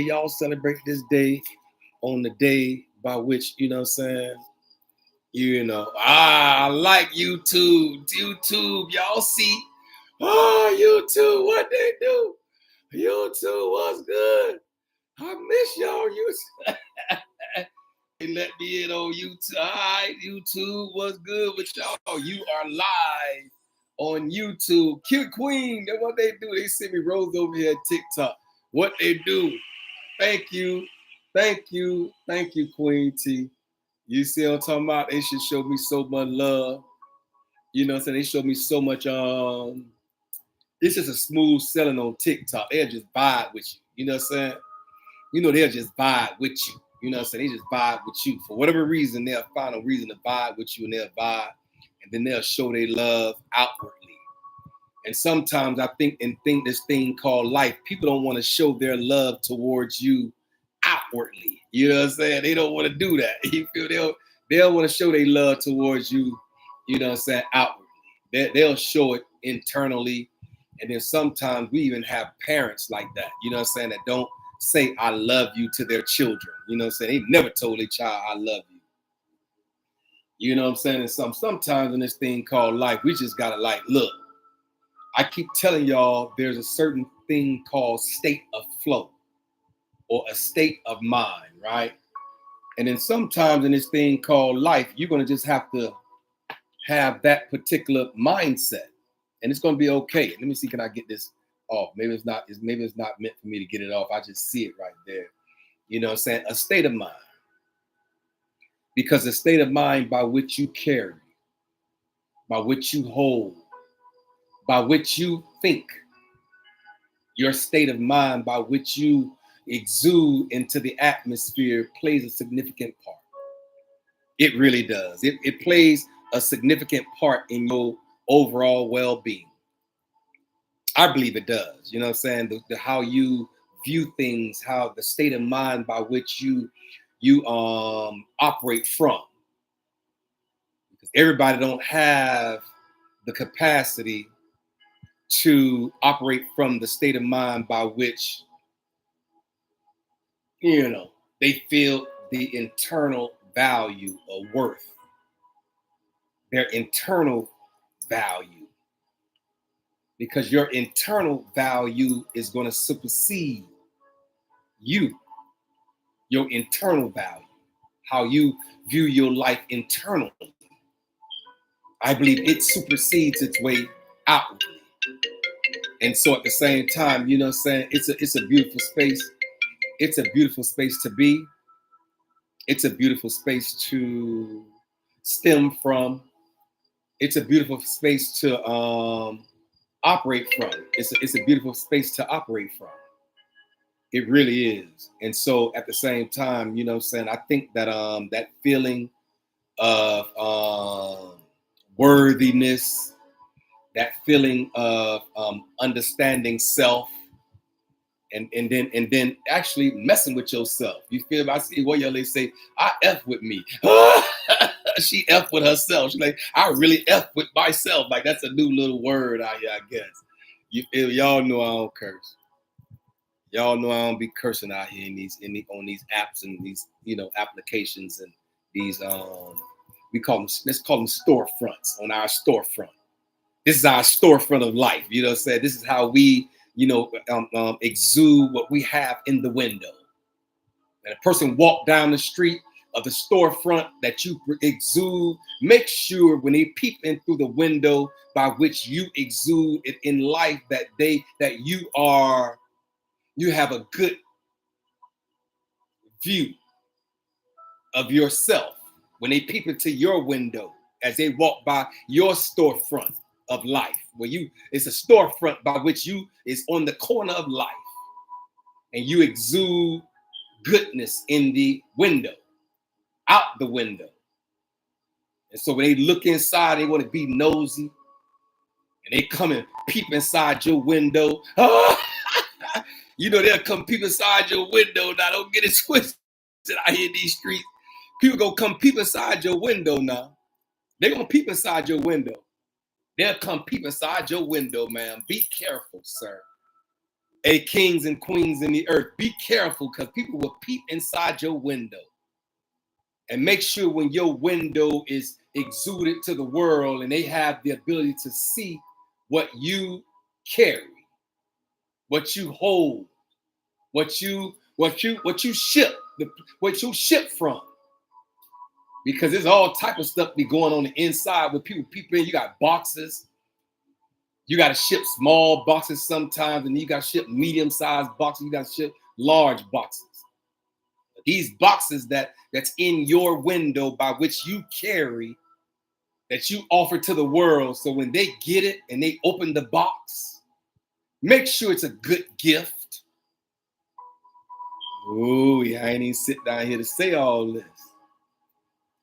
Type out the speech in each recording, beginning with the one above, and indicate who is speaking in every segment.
Speaker 1: y'all celebrate this day on the day by which, you know what I'm saying, I like YouTube. YouTube, y'all see. Oh, YouTube, what they do? YouTube was good. I miss y'all. They let me in on YouTube. All right, YouTube was good with y'all. You are live on YouTube. Cute Queen, that's what they do. They send me rolls over here at TikTok. What they do. Thank you. Thank you. Thank you, Queen T. You see what I'm talking about? They should show me so much love. You know what I'm saying? They show me so much. It's just a smooth selling on TikTok. They'll just vibe with you. You know what I'm saying? They'll just vibe with you. You know what I'm saying? They just vibe with you. For whatever reason, they'll find a reason to vibe with you, and they'll vibe. And then they'll show their love outwardly. And sometimes I think this thing called life, people don't want to show their love towards you outwardly. You know what I'm saying? They don't want to do that. You feel they'll want to show their love towards you, you know what I'm saying, outwardly. They'll show it internally. And then sometimes we even have parents like that, you know what I'm saying, that don't say I love you to their children. You know what I'm saying? They never told their child I love you. You know what I'm saying? And sometimes in this thing called life, we just gotta look. I keep telling y'all there's a certain thing called state of flow or a state of mind, right? And then sometimes in this thing called life, you're gonna just have to have that particular mindset. And it's gonna be okay. Let me see, can I get this off? Maybe it's not meant for me to get it off. I just see it right there. You know what I'm saying? A state of mind. Because a state of mind by which you carry, by which you hold, by which you think, your state of mind by which you exude into the atmosphere plays a significant part. It really does. It plays a significant part in your overall well-being. I believe it does. You know what I'm saying? The how you view things, how the state of mind by which you operate from. Because everybody don't have the capacity to operate from the state of mind by which, they feel the internal value or worth, their internal value. Because your internal value is going to supersede you, your internal value, how you view your life internally. I believe it supersedes its way outwardly. And so at the same time, you know what I'm saying, it's a beautiful space. It's a beautiful space to be. It's a beautiful space to stem from. It's a beautiful space to operate from. It's a beautiful space to operate from. It really is. And so at the same time, you know what I'm saying, I think that that feeling of worthiness, that feeling of understanding self, and then actually messing with yourself. You feel me? I see what y'all say, I F with me. She F with herself. She's like, I really F with myself. Like, that's a new little word out here, I guess. You feel? Y'all know I don't curse. Y'all know I don't be cursing out here on these apps and these, applications and these let's call them storefronts on our storefront. This is our storefront of life. You know what I'm saying? This is how we, exude what we have in the window. And a person walk down the street of the storefront that you exude, make sure when they peep in through the window by which you exude it in life, that you have a good view of yourself when they peep into your window as they walk by your storefront of life, where it's a storefront by which you is on the corner of life, and you exude goodness in the window, out the window. And so when they look inside, they want to be nosy, and they come and peep inside your window. They'll come peep inside your window. Now, don't get it twisted out here in these streets. People gonna come peep inside your window now. They're gonna peep inside your window. They'll come peep inside your window, man. Be careful, sir. Hey, kings and queens in the earth, be careful because people will peep inside your window. And make sure when your window is exuded to the world and they have the ability to see what you carry, what you hold, what you ship, what you ship from. Because there's all type of stuff be going on the inside with people in. You got boxes. You got to ship small boxes sometimes, and you got to ship medium-sized boxes. You got to ship large boxes. These boxes that's in your window by which you carry, that you offer to the world. So when they get it and they open the box, make sure it's a good gift. Oh, yeah, I ain't even sit down here to say all this.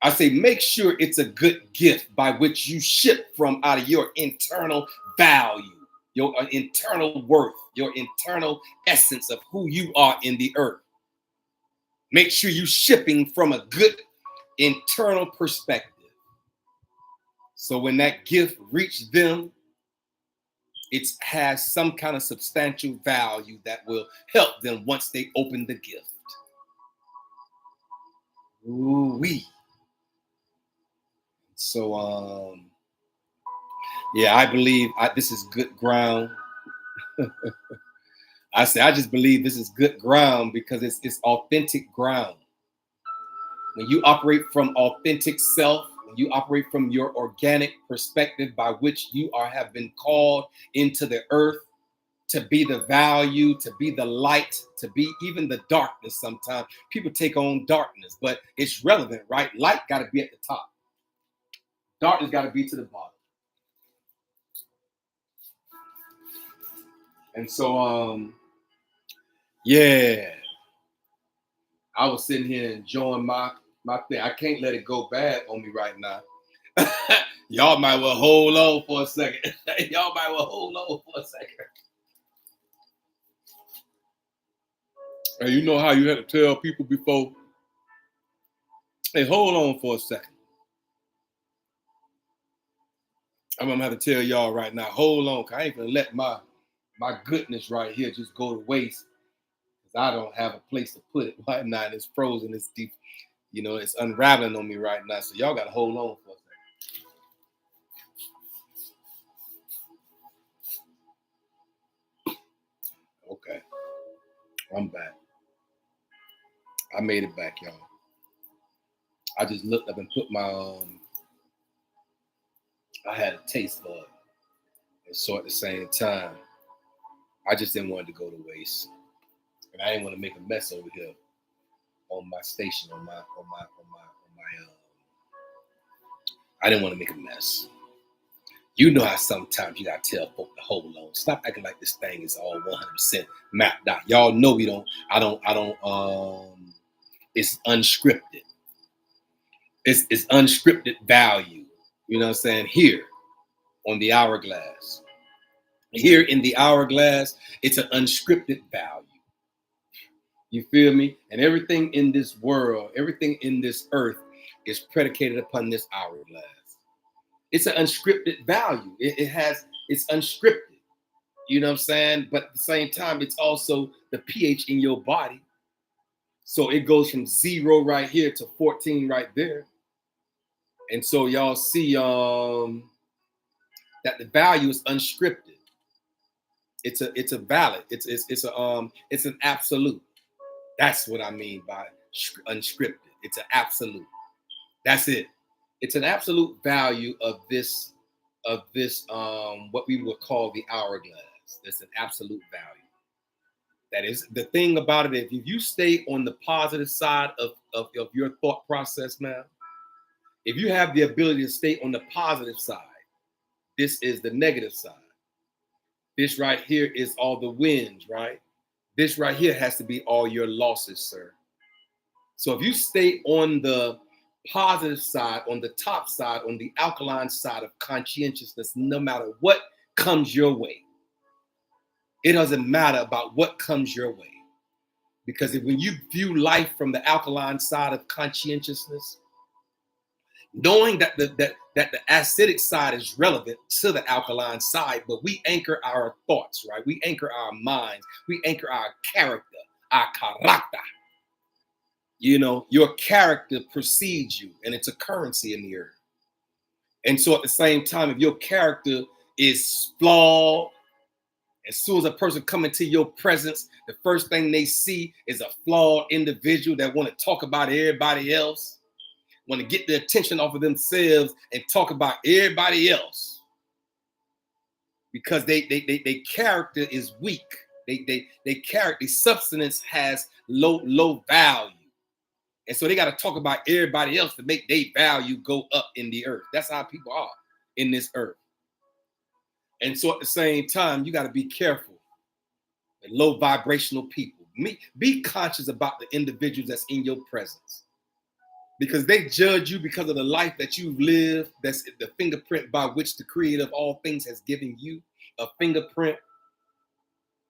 Speaker 1: I say make sure it's a good gift by which you ship from out of your internal value, your internal worth, your internal essence of who you are in the earth. Make sure you're shipping from a good internal perspective. So when that gift reaches them, it has some kind of substantial value that will help them once they open the gift. Ooh-wee. So, yeah, I believe this is good ground. I just believe this is good ground because it's authentic ground. When you operate from authentic self, when you operate from your organic perspective by which you have been called into the earth to be the value, to be the light, to be even the darkness sometimes. People take on darkness, but it's relevant, right? Light got to be at the top. Darkness got to be to the bottom. And so, yeah, I was sitting here enjoying my thing. I can't let it go bad on me right now. Y'all might well hold on for a second. Y'all might well hold on for a second. And you know how you had to tell people before, hey, hold on for a second. I'm gonna have to tell y'all right now, hold on, cause I ain't gonna let my goodness right here just go to waste. Cause I don't have a place to put it right now. It's frozen, it's deep, it's unraveling on me right now. So y'all gotta hold on for a second. Okay. I'm back. I made it back, y'all. I just looked up and put my I had a taste bud. And so at the same time, I just didn't want it to go to waste. And I didn't want to make a mess over here on my station, I didn't want to make a mess. You know how sometimes you gotta tell folk to hold on. Stop acting like this thing is all 100% mapped out. Y'all know we don't, I don't, it's unscripted. It's unscripted value. You know what I'm saying? Here on the Hourglass. Here in the Hourglass, it's an unscripted value. You feel me? And everything in this world, everything in this earth is predicated upon this Hourglass. It's an unscripted value. It's unscripted. You know what I'm saying? But at the same time, it's also the pH in your body. So it goes from 0 right here to 14 right there. And so y'all see that the value is unscripted. It's a valid. It's an absolute. That's what I mean by unscripted. It's an absolute. That's it. It's an absolute value of this what we would call the Hourglass. That's an absolute value. That is the thing about it. If you stay on the positive side of your thought process, man, if you have the ability to stay on the positive side, this is the negative side. This right here is all the wins, right? This right here has to be all your losses, sir. So if you stay on the positive side, on the top side, on the alkaline side of conscientiousness, no matter what comes your way, it doesn't matter about what comes your way. Because when you view life from the alkaline side of conscientiousness, knowing that that the acidic side is relevant to the alkaline side, but we anchor our thoughts, right? We anchor our minds. We anchor our character, our character. You know, your character precedes you, and it's a currency in the earth. And so at the same time, if your character is flawed, as soon as a person come into your presence, the first thing they see is a flawed individual that want to talk about everybody else, want to get the attention off of themselves and talk about everybody else because they character is weak. They character substance has low value. And so they got to talk about everybody else to make their value go up in the earth. That's how people are in this earth. And so at the same time, you got to be careful with low vibrational people. Be conscious about the individuals that's in your presence, because they judge you because of the life that you've lived. That's the fingerprint by which the creator of all things has given you a fingerprint.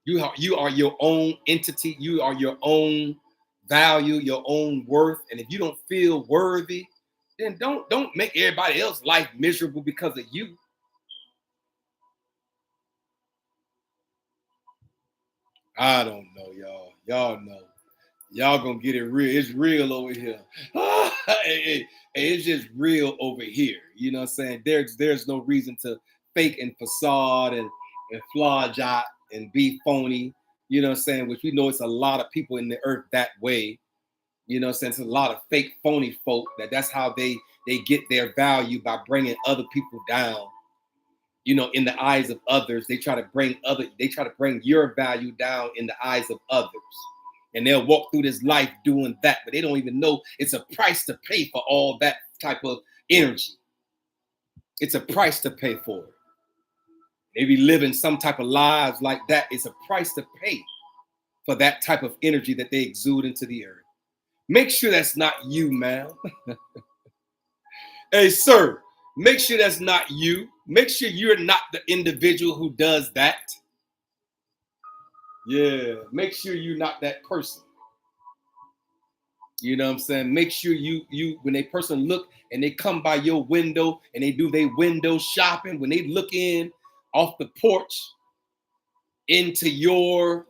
Speaker 1: You are your own entity. You are your own value, your own worth. And if you don't feel worthy, then don't make everybody else's life miserable because of you. I don't know, y'all. Y'all know. Y'all gonna get it real. It's real over here. It's just real over here. You know what I'm saying? There's no reason to fake and facade and flodge out and be phony. You know what I'm saying? Which we know it's a lot of people in the earth that way. You know what I'm saying? It's a lot of fake phony folk that's how they get their value, by bringing other people down. You know, in the eyes of others, they try to bring your value down in the eyes of others. And they'll walk through this life doing that, but they don't even know it's a price to pay for all that type of energy. It's a price to pay for it. They be living some type of lives like that. It's a price to pay for that type of energy that they exude into the earth. Make sure that's not you, man. Hey, sir, make sure that's not you. Make sure you're not the individual who does that. Yeah, make sure you're not that person. You know what I'm saying? Make sure you when a person look and they come by your window and they do their window shopping, when they look in off the porch into your,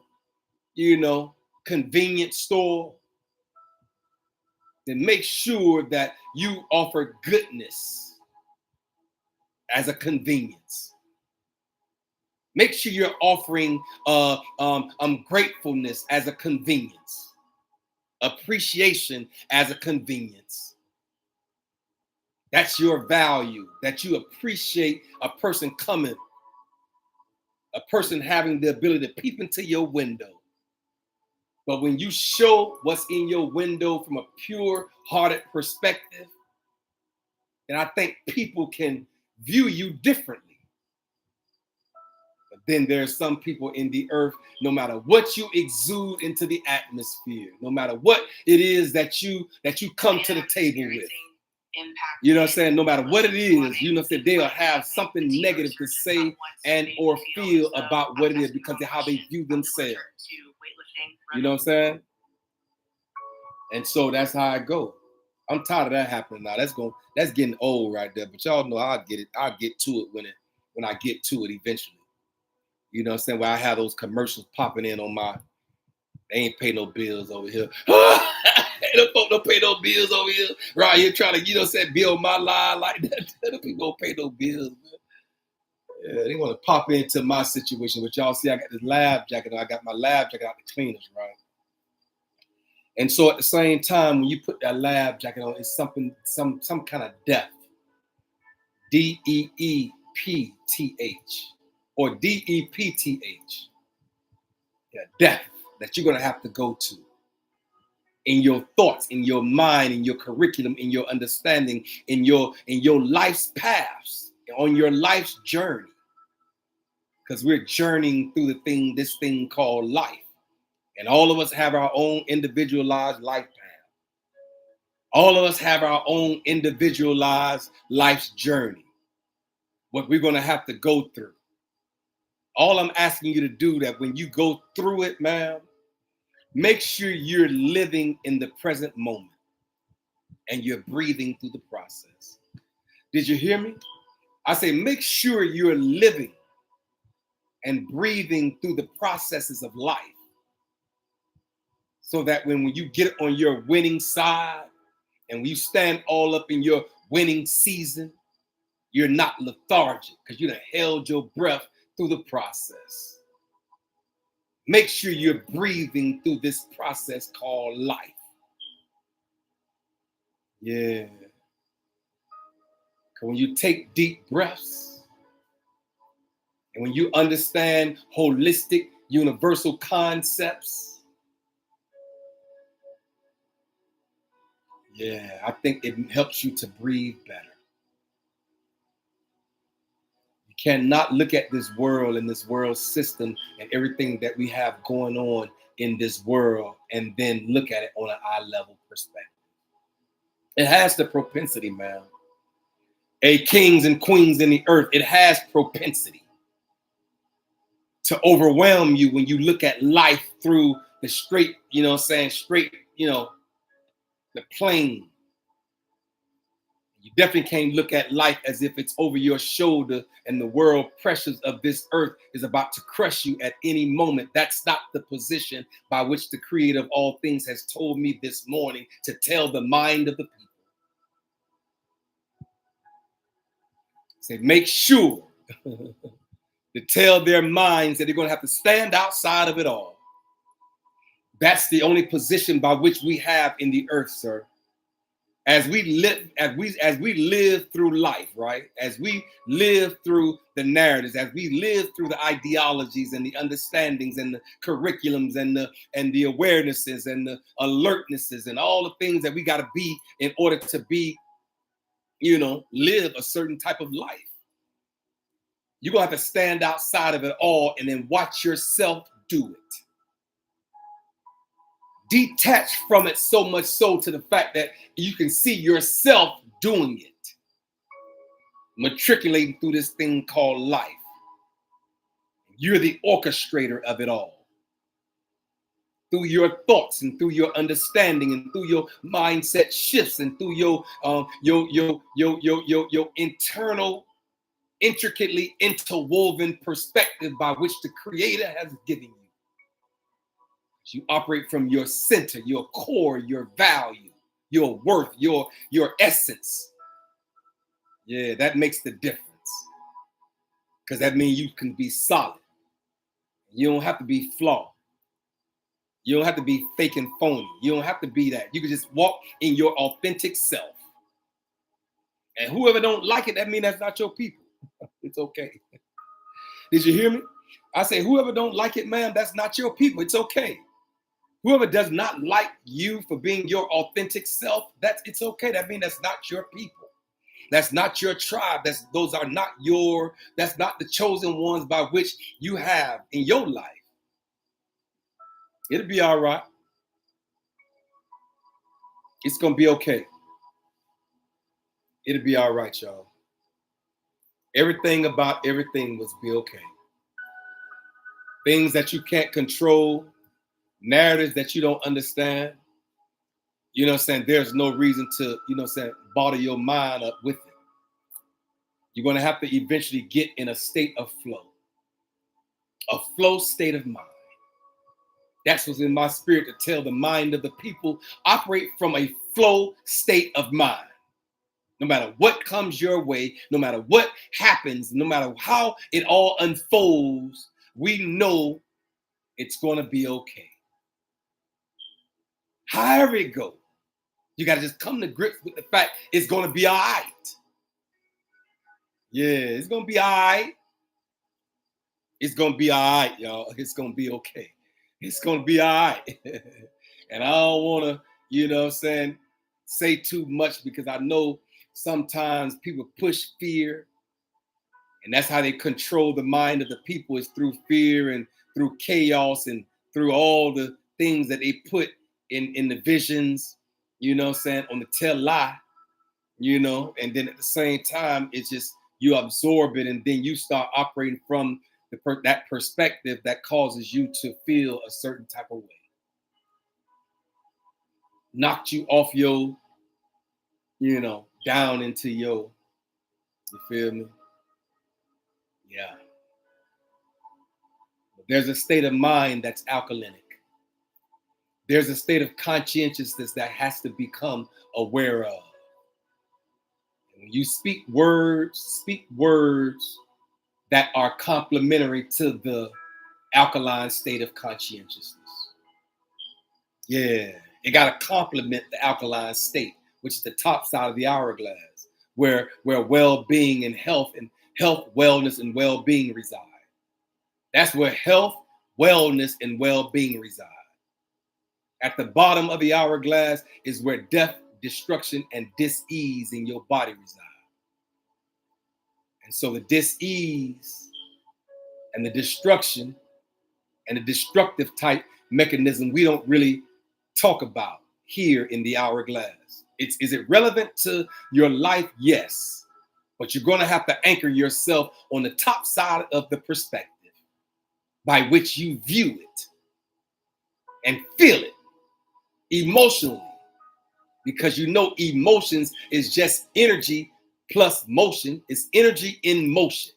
Speaker 1: convenience store, then make sure that you offer goodness as a convenience. Make sure you're offering gratefulness as a convenience, appreciation as a convenience. That's your value, that you appreciate a person coming, a person having the ability to peep into your window. But when you show what's in your window from a pure-hearted perspective, then I think people can view you differently. But then there's some people in the earth, no matter what you exude into the atmosphere, no matter what it is that you come to the table with, you know what I'm saying? No matter what it is, you know what I'm saying, they'll have something negative to say and or feel about what it is because of how they view themselves. You know what I'm saying? And so that's how I go. I'm tired of that happening now. That's getting old right there. But y'all know I'll get it. I'll get to it when I get to it eventually. You know what I'm saying? Where I have those commercials popping in on they ain't pay no bills over here. The folk don't pay no bills over here. Right here trying to, you know what I'm saying, build my line like that. The people don't pay no bills, man. Yeah, they want to pop into my situation. But y'all see, I got this lab jacket on. I got my lab jacket out the cleaners, right? And so at the same time, when you put that lab jacket on, it's something, some kind of depth. DEEPTH or DEPTH. Yeah, depth that you're gonna have to go to in your thoughts, in your mind, in your curriculum, in your understanding, in your life's paths, on your life's journey. Because we're journeying through this thing called life. And all of us have our own individualized life path. All of us have our own individualized life's journey. What we're gonna have to go through. All I'm asking you to do, that when you go through it, man, make sure you're living in the present moment and you're breathing through the process. Did you hear me? I say, make sure you're living and breathing through the processes of life so that when you get on your winning side and when you stand all up in your winning season, you're not lethargic because you done held your breath through the process. Make sure you're breathing through this process called life. Yeah. Because when you take deep breaths and when you understand holistic, universal concepts, yeah, I think it helps you to breathe better. You cannot look at this world and this world system and everything that we have going on in this world and then look at it on an eye level perspective. It has the propensity, man. Kings and queens in the earth, it has propensity to overwhelm you when you look at life through the straight, straight, the plane. You definitely can't look at life as if it's over your shoulder and the world pressures of this earth is about to crush you at any moment. That's not the position by which the creator of all things has told me this morning to tell the mind of the people. Say, make sure to tell their minds that they're going to have to stand outside of it all. That's the only position by which we have in the earth, sir. As we live through life, right? As we live through the narratives, as we live through the ideologies and the understandings and the curriculums and the awarenesses and the alertnesses and all the things that we got to be in order to be, live a certain type of life. You're going to have to stand outside of it all and then watch yourself do it. Detach from it so much so to the fact that you can see yourself doing it, matriculating through this thing called life. You're the orchestrator of it all. Through your thoughts and through your understanding and through your mindset shifts and through your internal, intricately interwoven perspective by which the Creator has given you. You operate from your center, your core, your value, your worth, your essence. Yeah, that makes the difference. Because that means you can be solid. You don't have to be flawed. You don't have to be fake and phony. You don't have to be that. You can just walk in your authentic self. And whoever don't like it, that means that's not your people. It's okay. Did you hear me? I say, whoever don't like it, man, that's not your people. It's okay. Whoever does not like you for being your authentic self, it's okay. That means that's not your people. That's not your tribe. That's not the chosen ones by which you have in your life. It'll be all right. It's going to be okay. It'll be all right, y'all. Everything about everything must be okay. Things that you can't control, narratives that you don't understand, there's no reason to, bother your mind up with it. You're going to have to eventually get in a state of a flow state of mind. That's what's in my spirit to tell the mind of the people, operate from a flow state of mind. No matter what comes your way, no matter what happens, no matter how it all unfolds, we know it's going to be okay. However it goes, you got to just come to grips with the fact it's going to be all right. Yeah, it's going to be all right. It's going to be all right, y'all. It's going to be okay. It's going to be all right. And I don't want to, say too much because I know sometimes people push fear. And that's how they control the mind of the people, is through fear and through chaos and through all the things that they put in the visions, on the tell lie, and then at the same time, it's just you absorb it and then you start operating from that perspective that causes you to feel a certain type of way. Knocked you off your, down into your You feel me? Yeah. But there's a state of mind that's alkalinic. There's a state of conscientiousness that has to become aware of. And when you speak words that are complementary to the alkaline state of conscientiousness. Yeah, it got to complement the alkaline state, which is the top side of the hourglass, where well-being and health, wellness, and well-being reside. That's where health, wellness, and well-being reside. At the bottom of the hourglass is where death, destruction, and dis-ease in your body reside. And so the dis-ease and the destruction and the destructive type mechanism we don't really talk about here in the hourglass. Is it relevant to your life? Yes. But you're going to have to anchor yourself on the top side of the perspective by which you view it and feel it emotionally, because you know emotions is just energy plus motion. It's energy in motion.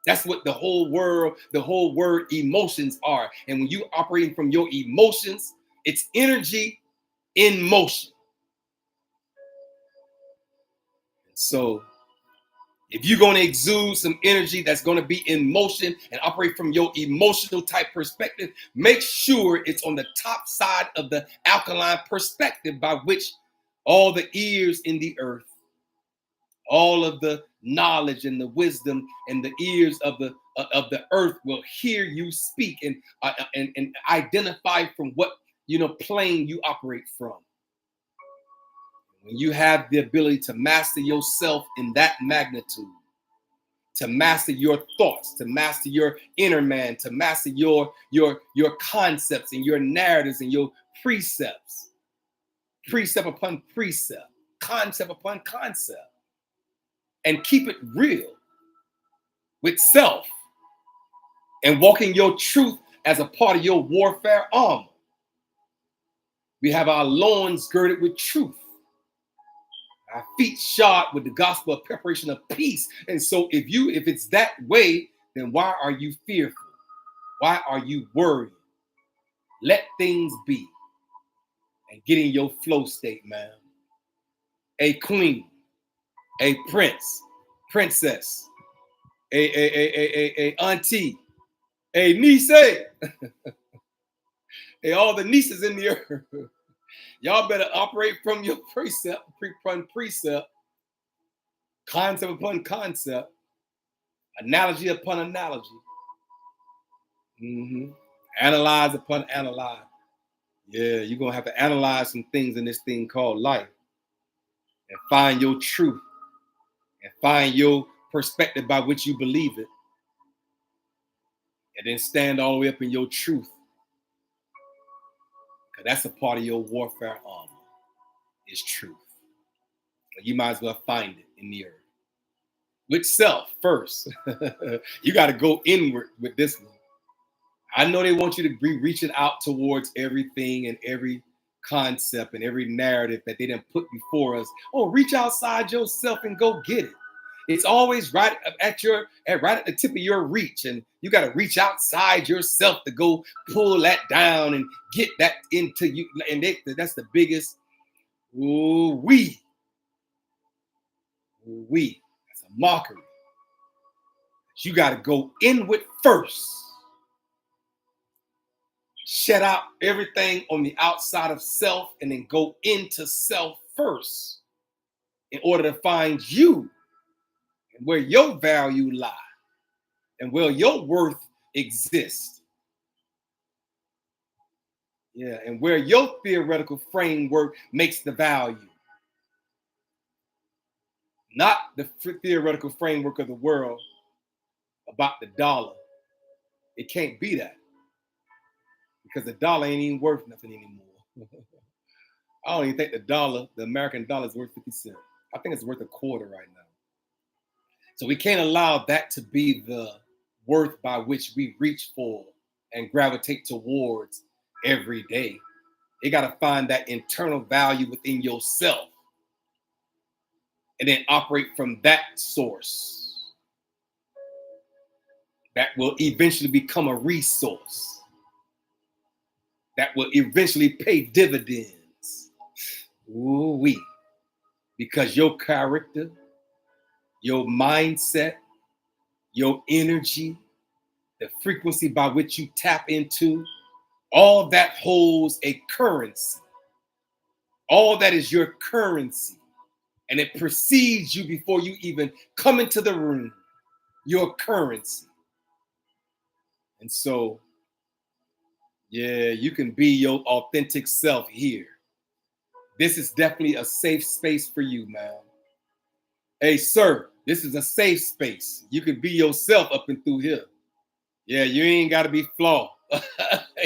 Speaker 1: That's what the whole word emotions are. And when you operating from your emotions, it's energy in motion. So if you're going to exude some energy that's going to be in motion and operate from your emotional type perspective, make sure it's on the top side of the alkaline perspective by which all the ears in the earth, all of the knowledge and the wisdom and the ears of the earth will hear you speak and identify from what plane you operate from. When you have the ability to master yourself in that magnitude, to master your thoughts, to master your inner man, to master your concepts and your narratives and your precepts, precept upon precept, concept upon concept, and keep it real with self and walking your truth as a part of your warfare armor. We have our loins girded with truth, our feet shod with the gospel of preparation of peace. And so if it's that way, then why are you fearful? Why are you worried? Let things be and get in your flow state, man. A queen, a prince, princess, a auntie, a niece, hey, all the nieces in the earth. Y'all better operate from your precept, concept upon concept, analogy upon analogy, analyze upon analyze. Yeah, you're going to have to analyze some things in this thing called life and find your truth and find your perspective by which you believe it. And then stand all the way up in your truth. Because that's a part of your warfare armor, is truth. You might as well find it in the earth. With self first. You got to go inward with this one. I know they want you to be reaching out towards everything and every concept and every narrative that they didn't put before us. Oh, reach outside yourself and go get it. It's always right at the tip of your reach, and you got to reach outside yourself to go pull that down and get that into you. And that's the biggest. We. That's a mockery. You got to go inward first. Shut out everything on the outside of self and then go into self first in order to find you and where your value lies and where your worth exists. Yeah, and where your theoretical framework makes the value. Not the theoretical framework of the world about the dollar. It can't be that. Because the dollar ain't even worth nothing anymore. I don't even think the American dollar is worth 50 cents. I think it's worth a quarter right now. So we can't allow that to be the worth by which we reach for and gravitate towards every day. You got to find that internal value within yourself. and then operate from that source that will eventually become a resource that will eventually pay dividends. Ooh-wee. Because your character, your mindset, your energy, the frequency by which you tap into, all that holds a currency. All that is your currency. And it precedes you before you even come into the room, your currency. And so, yeah, you can be your authentic self here. This is definitely a safe space for you, man. Hey, sir, this is a safe space. You can be yourself up and through here. Yeah, you ain't got to be flawed.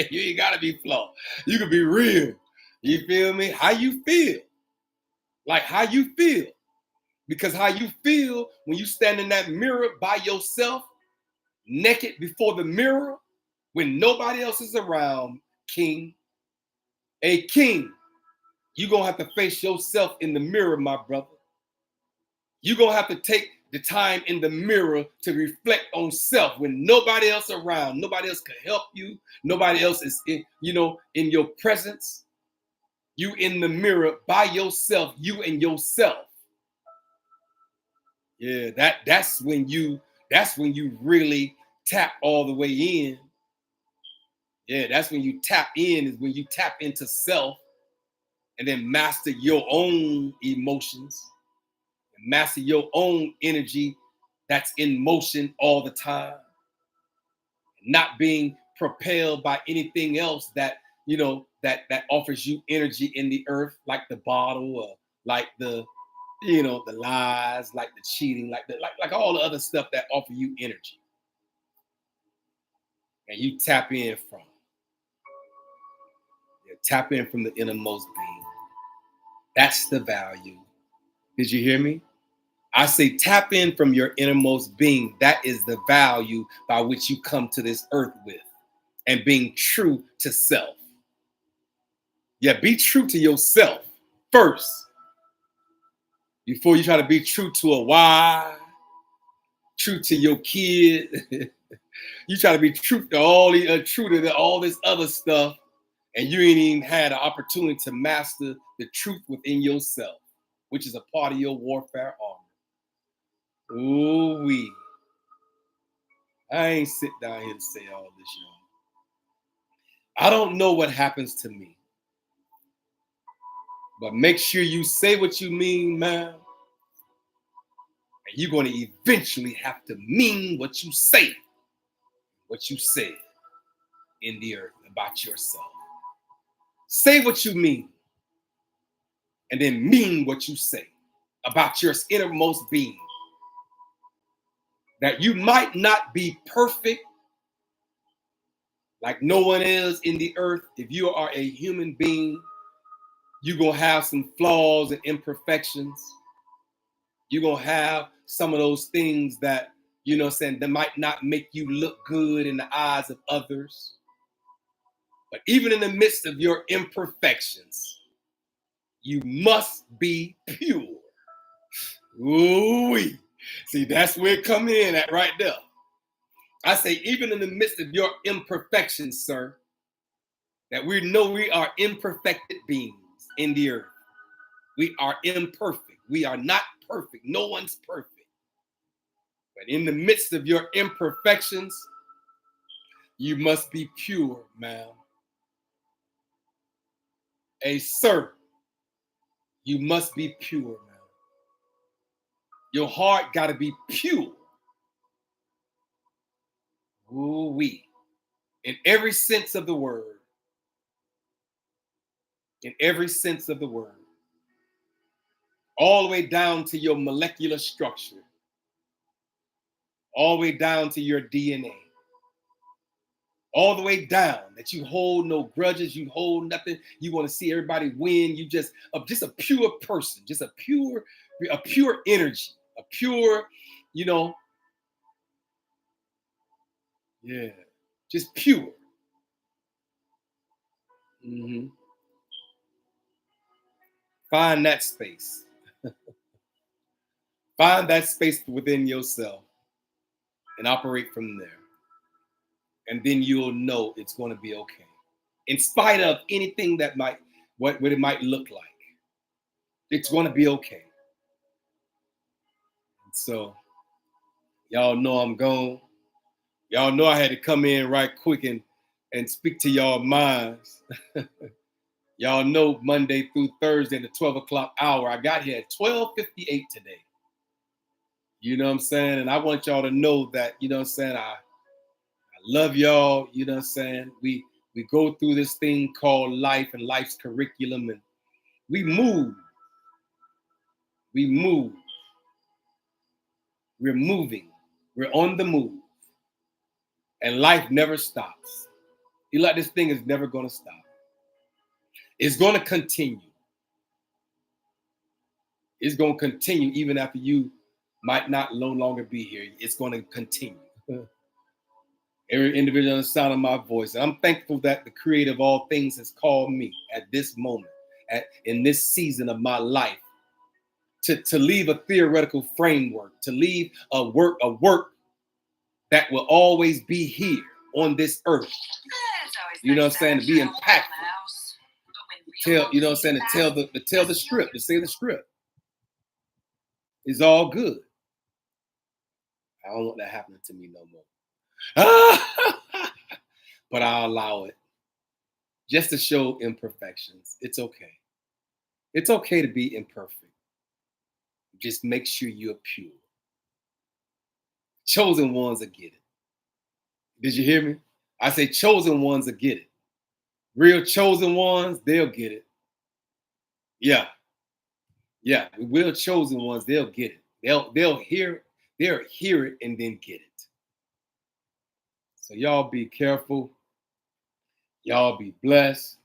Speaker 1: You ain't got to be flawed. You can be real. You feel me? How you feel. Like how you feel. Because how you feel when you stand in that mirror by yourself, naked before the mirror, when nobody else is around, king. Hey, king, you're going to have to face yourself in the mirror, my brother. You're going to have to take the time in the mirror to reflect on self when nobody else around, nobody else can help you, nobody else is in, in your presence. You in the mirror by yourself, you and yourself. Yeah, that's when you really tap all the way in. Yeah, that's when you tap in, is when you tap into self and then master your own emotions, master your own energy that's in motion all the time, not being propelled by anything else that that offers you energy in the earth, like the bottle, or like the the lies, like the cheating, like all the other stuff that offer you energy, and you tap in from. Yeah, tap in from the innermost being. That's the value. Did you hear me? I say tap in from your innermost being. That is the value by which you come to this earth with, and being true to self. Yeah, be true to yourself first before you try to be true to a wife, true to your kid. You try to be true to all this other stuff, and you ain't even had an opportunity to master the truth within yourself, which is a part of your warfare armor. Ooh wee. I ain't sit down here to say all this, y'all. I don't know what happens to me, but make sure you say what you mean, man. And you're going to eventually have to mean what you say, what you said in the earth about yourself. Say what you mean, and then mean what you say about your innermost being. That you might not be perfect like no one is in the earth. If you are a human being, you're going to have some flaws and imperfections. You're going to have some of those things that, that might not make you look good in the eyes of others. But even in the midst of your imperfections, you must be pure. Ooh-wee. See, that's where it come in at right there. I say, even in the midst of your imperfections, sir, that we know we are imperfected beings in the earth. We are imperfect. We are not perfect. No one's perfect. But in the midst of your imperfections, you must be pure, ma'am. Hey, sir, you must be pure, ma'am. Your heart got to be pure. Ooh-wee. In every sense of the word. In every sense of the word. All the way down to your molecular structure. All the way down to your DNA. All the way down, that you hold no grudges, you hold nothing. You want to see everybody win. You just a pure person, just a pure energy, a pure, just pure. Find that space. Find that space within yourself and operate from there. And then you'll know it's going to be okay. In spite of anything that might, what it might look like, it's going to be okay. And so, y'all know I'm gone. Y'all know I had to come in right quick and speak to y'all minds. Y'all know Monday through Thursday, the 12 o'clock hour. I got here at 12:58 today. You know what I'm saying? And I want y'all to know that, you know what I'm saying, I love y'all, you know what I'm saying? We go through this thing called life and life's curriculum, and we move. We move. We're moving. We're on the move. And life never stops. You like, this thing is never going to stop. It's going to continue. It's going to continue even after you might not no longer be here. It's going to continue. Every individual on the sound of my voice. And I'm thankful that the creator of all things has called me at this moment, in this season of my life, to leave a theoretical framework, to leave a work that will always be here on this earth. You know what I'm saying? To be impactful. You know what I'm saying? To tell the script, to say the script. It's all good. I don't want that happening to me no more. But I'll allow it. Just to show imperfections. It's okay. It's okay to be imperfect. Just make sure you're pure. Chosen ones will get it. Did you hear me? I say chosen ones will get it. Real chosen ones, they'll get it. Yeah. Yeah. The real chosen ones, they'll get it. They'll hear it and then get it. So y'all be careful. Y'all be blessed.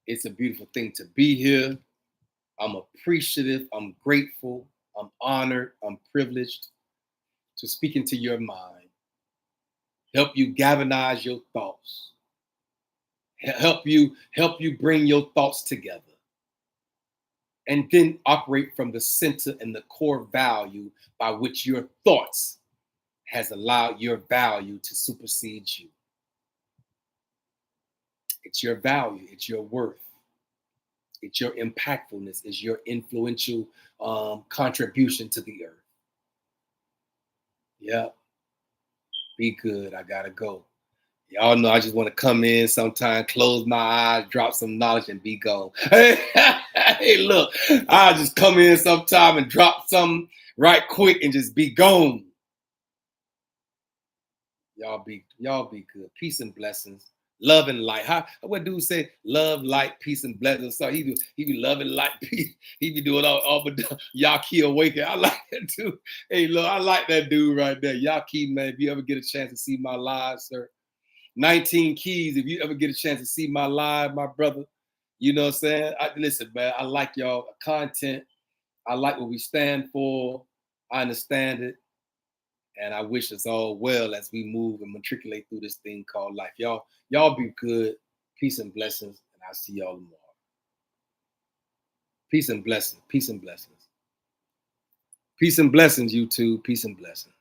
Speaker 1: It's a beautiful thing to be here. I'm appreciative. I'm grateful. I'm honored. I'm privileged to speak into your mind. Help you galvanize your thoughts. Help you bring your thoughts together. And then operate from the center and the core value by which your thoughts has allowed your value to supersede you. It's your value. It's your worth. It's your impactfulness. It's your influential contribution to the earth. Yeah. Be good. I gotta go. Y'all know I just want to come in sometime, close my eyes, drop some knowledge, and be gone. Hey, look, I'll just come in sometime and drop something right quick and just be gone. Y'all be good. Peace and blessings. Love and light. What dude say? Love, light, peace, and blessings. So he be loving light, peace. He be doing all but Yaki Awaken. I like that dude. Hey, look, I like that dude right there. Yaki, man, if you ever get a chance to see my live, sir. 19 Keys, if you ever get a chance to see my live, my brother, you know what I'm saying? Listen, man, I like y'all content. I like what we stand for. I understand it. And I wish us all well as we move and matriculate through this thing called life. Y'all be good. Peace and blessings. And I'll see y'all tomorrow. Peace and blessings. Peace and blessings. Peace and blessings, YouTube. Peace and blessings.